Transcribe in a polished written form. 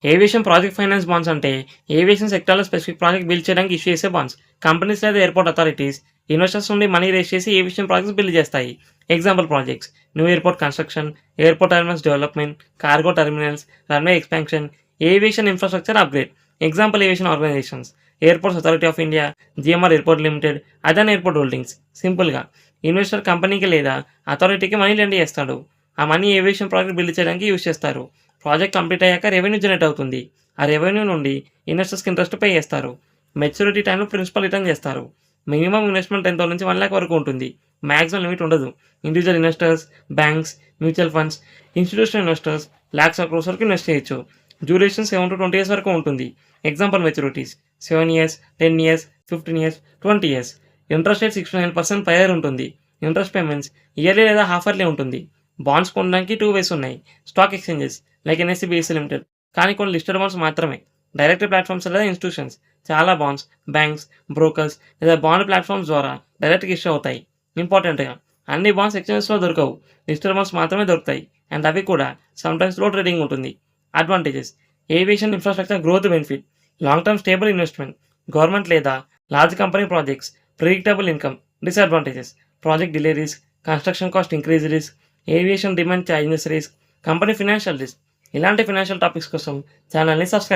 Aviation project finance bonds అంటే aviation సెక్టార్‌లో specific project build చేయడానికి ఇష్యూ చేసే బాండ్స్. కంపెనీస్ లేదా ఎయిర్‌పోర్ట్ అథారిటీస్ ఇన్వెస్టర్స్ నుండి మనీ రైజ్ చేసి ఏవియేషన్ ప్రాజెక్ట్స్ బిల్డ్ చేస్తాయి. Example projects: new airport construction, airport terminals development, cargo terminals, runway expansion, aviation infrastructure upgrade. Example aviation organizations: airports authority of India, GMR airport limited, Adani airport holdings. సింపుల్‌గా investor కంపెనీకి లేదా అథారిటీకి money lend చేస్తాడు. ఆ money aviation project build చేయడానికి use చేస్తారు. Project complete అయ్యాక revenue generate అవుతుంది. ఆ రెవెన్యూ నుండి ఇన్వెస్టర్స్‌కి ఇంట్రెస్ట్ పే చేస్తారు. మెచ్యూరిటీ టైమ్‌లో ప్రిన్సిపల్ రిటర్న్ చేస్తారు. మినిమమ్ ఇన్వెస్ట్‌మెంట్ 10,000 నుంచి 1,00,000 వరకు ఉంటుంది. మాక్సిమం లిమిట్ ఉండదు. Individual investors, banks, mutual funds, institutional investors lakhs of crores వరకు ఇన్వెస్ట్ చేయొచ్చు. డ్యూరేషన్ 7-20 ఇయర్స్ వరకు ఉంటుంది. Example maturities: 7 years, 10 years, 15 years, 20 years. Interest rate 6-9% per year ఉంటుంది. ఇంట్రెస్ట్ పేమెంట్స్ ఇయర్లీ లేదా హాఫ్ ఇయర్లీ ఉంటుంది. బాండ్స్ కొనడానికి 2 వేస్ ఉన్నాయి. Stock exchanges like NSC, BSC limited. కానీ కొన్ని లిస్టెడ్ బాండ్స్ మాత్రమే. డైరెక్ట్ ప్లాట్‌ఫామ్స్ లేదా ఇన్‌స్టిట్యూషన్స్. చాలా బాండ్స్ బ్యాంక్స్, బ్రోకర్స్ లేదా బాండ్ ప్లాట్‌ఫామ్స్ ద్వారా డైరెక్ట్‌గా ఇష్యూ అవుతాయి. ఇంపార్టెంట్‌గా అన్ని బాండ్స్ ఎక్స్చేంజెస్‌లో దొరకవు. లిస్టెడ్ బాండ్స్ మాత్రమే దొరుకుతాయి. అండ్ అవి కూడా సమ్‌టైమ్స్ లో ట్రేడింగ్ ఉంటుంది. Advantages: aviation infrastructure growth benefit, long term stable investment, government లేదా large company projects, predictable income. Disadvantages: project delay risk, construction cost increase risk, aviation demand charges risk, company financial risk. ఇలాంటి financial topics కోసం ఛానల్‌ని subscribe